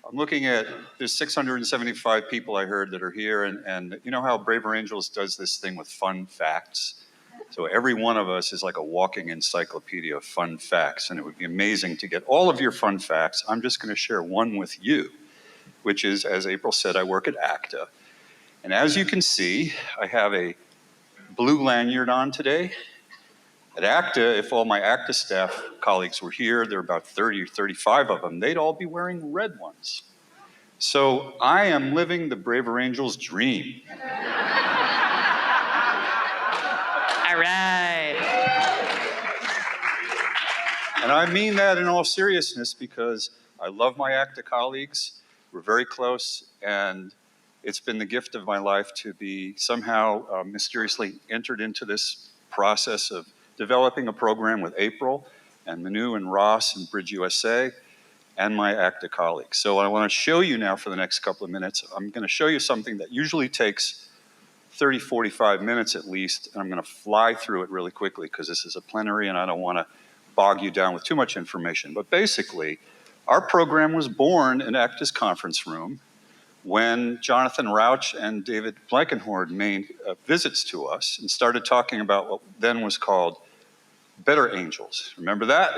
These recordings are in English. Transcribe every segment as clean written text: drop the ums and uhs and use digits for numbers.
I'm looking at, there's 675 people I heard that are here, and you know how Braver Angels does this thing with fun facts? So every one of us is like a walking encyclopedia of fun facts, and it would be amazing to get all of your fun facts. I'm just going to share one with you, which is, as April said, I work at ACTA. And as you can see, I have a blue lanyard on today. At ACTA, if all my ACTA staff colleagues were here, there are about 30 or 35 of them, they'd all be wearing red ones. So I am living the Braver Angels' dream. All right. And I mean that in all seriousness because I love my ACTA colleagues. We're very close, and it's been the gift of my life to be somehow mysteriously entered into this process of developing a program with April and Manu and Ross and BridgeUSA and my ACTA colleagues. So what I want to show you now for the next couple of minutes, I'm going to show you something that usually takes 30, 45 minutes at least, and I'm going to fly through it really quickly because this is a plenary and I don't want to bog you down with too much information. But basically, our program was born in ACTA's conference room when Jonathan Rauch and David Blankenhorn made visits to us and started talking about what then was called Better Angels. Remember that?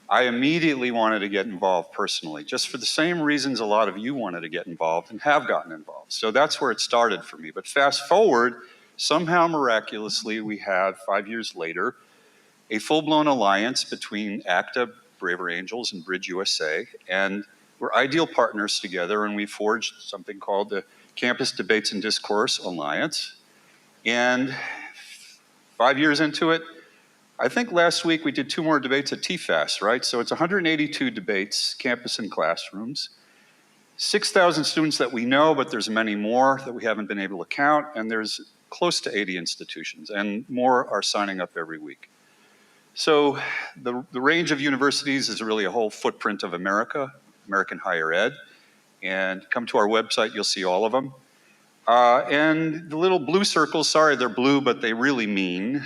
I immediately wanted to get involved personally, just for the same reasons a lot of you wanted to get involved and have gotten involved. So that's where it started for me. But fast forward, somehow miraculously, we had 5 years later a full-blown alliance between ACTA, Braver Angels, and BridgeUSA, and we're ideal partners together, and we forged something called the Campus Debates and Discourse Alliance. And 5 years into it, I think last week we did 2 more debates at TFAS, right? So it's 182 debates, campus and classrooms, 6,000 students that we know, but there's many more that we haven't been able to count, and there's close to 80 institutions, and more are signing up every week. So the range of universities is really a whole footprint of American higher ed, and come to our website, you'll see all of them. And the little blue circles, sorry, they're blue, but they really mean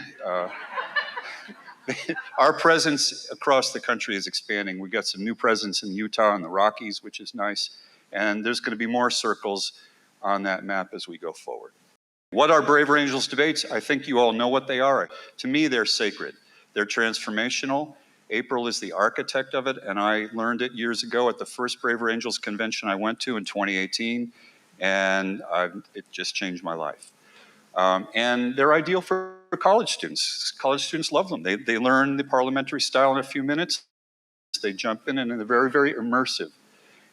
our presence across the country is expanding. We've got some new presence in Utah and the Rockies, which is nice. And there's going to be more circles on that map as we go forward. What are Braver Angels debates? I think you all know what they are. To me, they're sacred. They're transformational. April is the architect of it, and I learned it years ago at the first Braver Angels convention I went to in 2018, and it just changed my life. And they're ideal for college students. College students love them. They learn the parliamentary style in a few minutes. They jump in, and they're very, very immersive.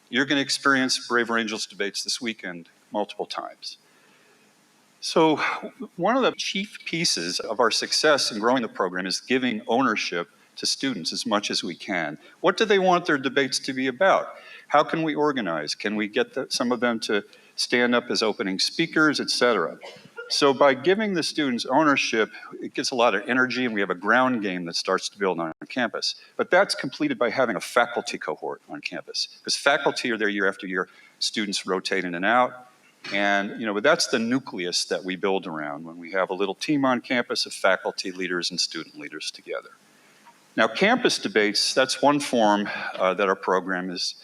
You're going to experience Braver Angels debates this weekend multiple times. So one of the chief pieces of our success in growing the program is giving ownership to students as much as we can. What do they want their debates to be about? How can we organize? Can we get some of them to stand up as opening speakers, etc.? So by giving the students ownership, it gets a lot of energy, and we have a ground game that starts to build on campus. But that's completed by having a faculty cohort on campus, because faculty are there year after year, students rotate in and out. And but that's the nucleus that we build around when we have a little team on campus of faculty leaders and student leaders together. Now, campus debates, that's one form that our program is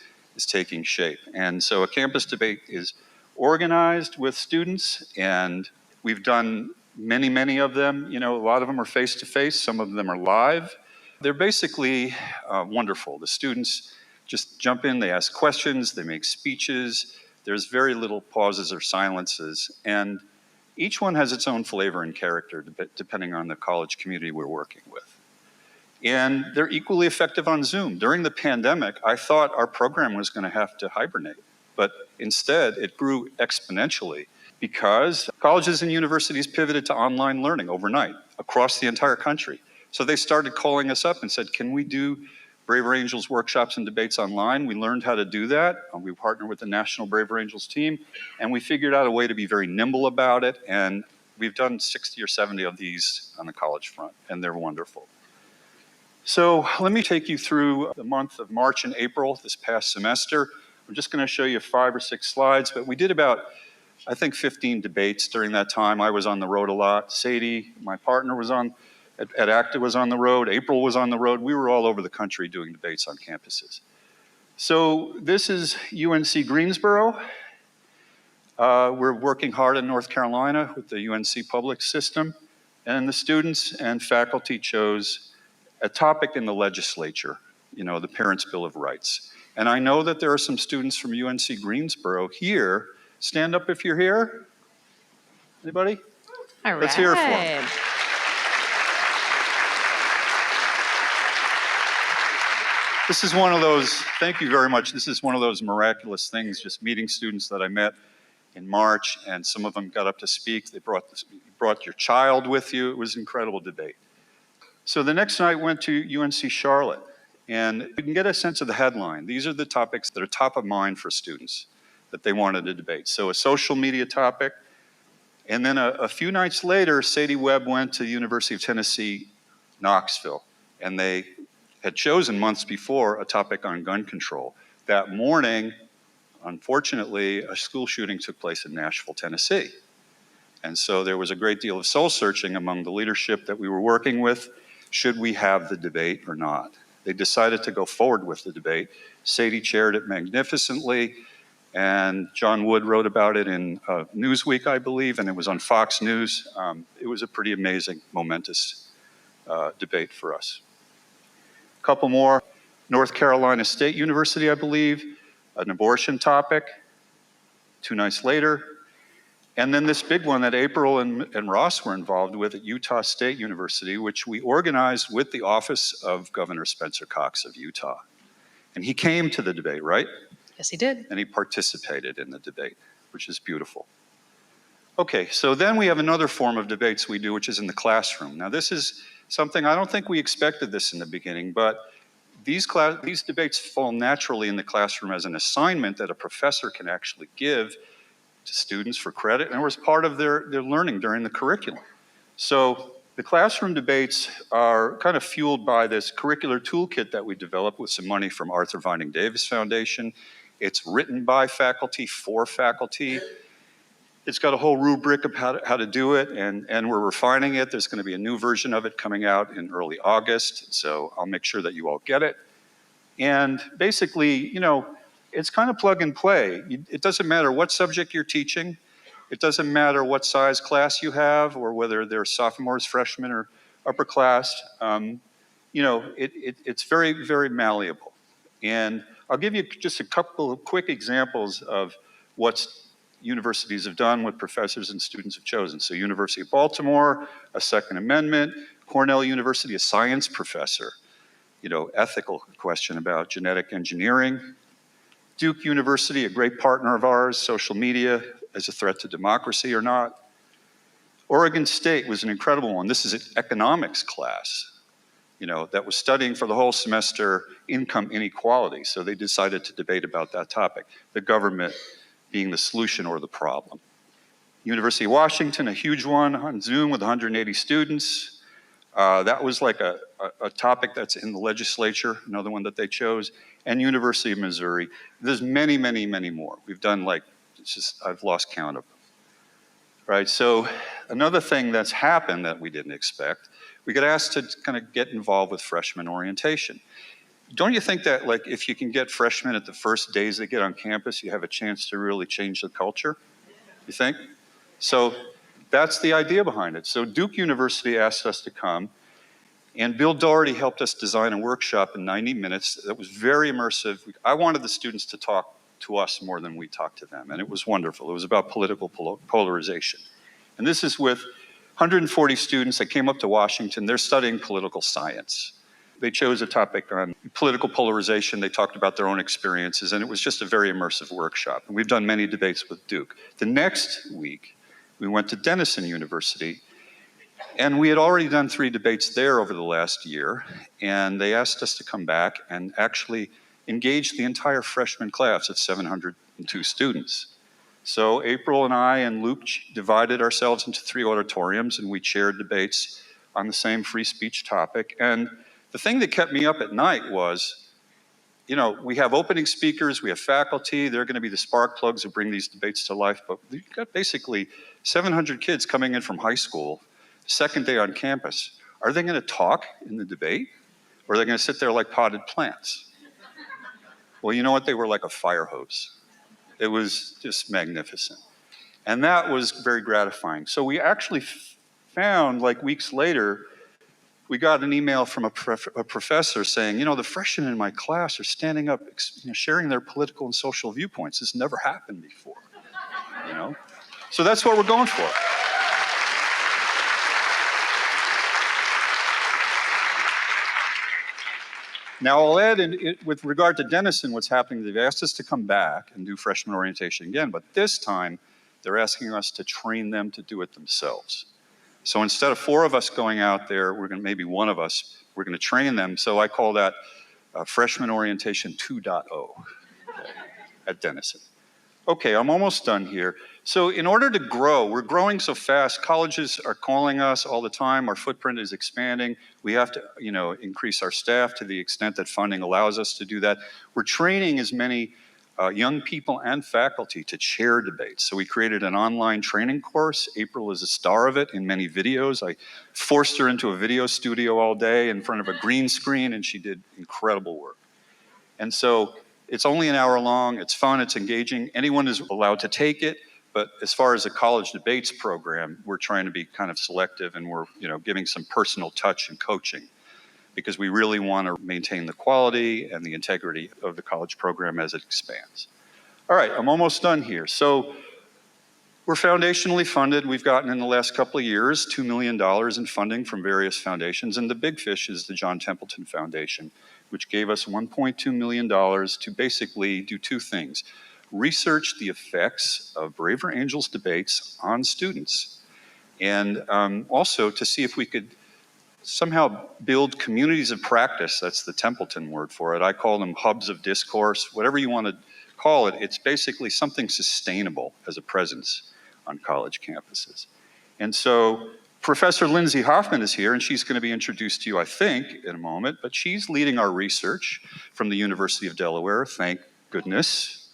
taking shape. And so a campus debate is organized with students, and we've done many, many of them. A lot of them are face-to-face, some of them are live. They're basically wonderful. The students just jump in, they ask questions, they make speeches. There's very little pauses or silences, and each one has its own flavor and character depending on the college community we're working with. And they're equally effective on Zoom. During the pandemic, I thought our program was going to have to hibernate, but instead it grew exponentially because colleges and universities pivoted to online learning overnight across the entire country. So they started calling us up and said, can we do Braver Angels workshops and debates online? We learned how to do that. We partnered with the National Braver Angels team, and we figured out a way to be very nimble about it, and we've done 60 or 70 of these on the college front, and they're wonderful. So let me take you through the month of March and April this past semester. I'm just going to show you 5 or 6 slides, but we did about, I think, 15 debates during that time. I was on the road a lot. Sadie, my partner, was at ACTA was on the road. April was on the road. We were all over the country doing debates on campuses. So this is UNC Greensboro. We're working hard in North Carolina with the UNC public system, and the students and faculty chose a topic in the legislature, the Parents' Bill of Rights. And I know that there are some students from UNC Greensboro here. Stand up if you're here. Anybody? All right. Let's hear it for them. This is one of those, thank you very much. This is one of those miraculous things, just meeting students that I met in March, and some of them got up to speak. They brought your child with you. It was an incredible debate. So the next night went to UNC Charlotte, and you can get a sense of the headline. These are the topics that are top of mind for students that they wanted to debate. So a social media topic, and then a few nights later, Sadie Webb went to the University of Tennessee, Knoxville, and they had chosen months before a topic on gun control. That morning, unfortunately, a school shooting took place in Nashville, Tennessee. And so there was a great deal of soul searching among the leadership that we were working with. Should we have the debate or not? They decided to go forward with the debate. Sadie chaired it magnificently, and John Wood wrote about it in Newsweek, I believe, and it was on Fox News. It was a pretty amazing, momentous debate for us. A couple more. North Carolina State University, I believe, an abortion topic. 2 nights later. And then this big one that April and Ross were involved with at Utah State University, which we organized with the office of Governor Spencer Cox of Utah. And he came to the debate, right? Yes, he did. And he participated in the debate, which is beautiful. Okay, so then we have another form of debates we do, which is in the classroom. Now this is something, I don't think we expected this in the beginning, but these debates fall naturally in the classroom as an assignment that a professor can actually give to students for credit, and it was part of their learning during the curriculum. So the classroom debates are kind of fueled by this curricular toolkit that we developed with some money from Arthur Vining Davis Foundation. It's written by faculty, for faculty. It's got a whole rubric of how to do it, and we're refining it. There's going to be a new version of it coming out in early August, so I'll make sure that you all get it. And basically, it's kind of plug and play. It doesn't matter what subject you're teaching. It doesn't matter what size class you have or whether they're sophomores, freshmen, or upper class. It's very, very malleable. And I'll give you just a couple of quick examples of what universities have done, what professors and students have chosen. So University of Baltimore, a Second Amendment. Cornell University, a science professor, ethical question about genetic engineering. Duke University, a great partner of ours, social media as a threat to democracy or not. Oregon State was an incredible one. This is an economics class, that was studying for the whole semester income inequality. So they decided to debate about that topic, the government being the solution or the problem. University of Washington, a huge one on Zoom with 180 students. That was like a topic that's in the legislature, another one that they chose, and University of Missouri. There's many, many, many more. We've done I've lost count of them. Right, so another thing that's happened that we didn't expect, we got asked to kind of get involved with freshman orientation. Don't you think that if you can get freshmen at the first days they get on campus, you have a chance to really change the culture? You think? So that's the idea behind it. So Duke University asked us to come, and Bill Doherty helped us design a workshop in 90 minutes that was very immersive. I wanted the students to talk to us more than we talked to them, and it was wonderful. It was about political polarization. And this is with 140 students that came up to Washington. They're studying political science. They chose a topic on political polarization. They talked about their own experiences, and it was just a very immersive workshop. And we've done many debates with Duke. The next week, we went to Denison University, and we had already done 3 debates there over the last year, and they asked us to come back and actually engage the entire freshman class of 702 students. So April and I and Luke divided ourselves into 3 auditoriums, and we chaired debates on the same free speech topic. And the thing that kept me up at night was, we have opening speakers, we have faculty, they're going to be the spark plugs that bring these debates to life, but you've got basically 700 kids coming in from high school, second day on campus. Are they going to talk in the debate, or are they going to sit there like potted plants? Well, you know what? They were like a fire hose. It was just magnificent. And that was very gratifying. So we actually found, like weeks later, we got an email from a professor saying, you know, the freshmen in my class are standing up, sharing their political and social viewpoints. This never happened before, you know? So that's what we're going for. Now, I'll add, with regard to Denison, what's happening, they've asked us to come back and do freshman orientation again, but this time they're asking us to train them to do it themselves. So instead of 4 of us going out there, maybe 1 of us, we're going to train them. So I call that Freshman Orientation 2.0 at Denison. Okay, I'm almost done here. So in order to grow, we're growing so fast, colleges are calling us all the time, our footprint is expanding. We have to, increase our staff to the extent that funding allows us to do that. We're training as many young people and faculty to chair debates. So we created an online training course. April is a star of it in many videos. I forced her into a video studio all day in front of a green screen, and she did incredible work. And so it's only an hour long, it's fun, it's engaging. Anyone is allowed to take it, but as far as a college debates program, we're trying to be kind of selective, and we're giving some personal touch and coaching, because we really want to maintain the quality and the integrity of the college program as it expands. All right, I'm almost done here. So we're foundationally funded. We've gotten in the last couple of years $2 million in funding from various foundations, and the big fish is the John Templeton Foundation, which gave us $1.2 million to basically do 2 things. Research the effects of Braver Angels debates on students, and also to see if we could somehow build communities of practice. That's the Templeton word for it. I call them hubs of discourse, whatever you want to call it. It's basically something sustainable as a presence on college campuses. And so Professor Lindsay Hoffman is here, and she's going to be introduced to you, I think, in a moment, but she's leading our research from the University of Delaware, thank goodness.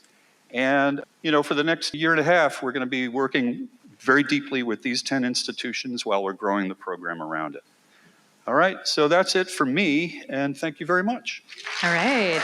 And, for the next year and a half, we're going to be working very deeply with these 10 institutions while we're growing the program around it. All right, so that's it for me, and thank you very much. All right.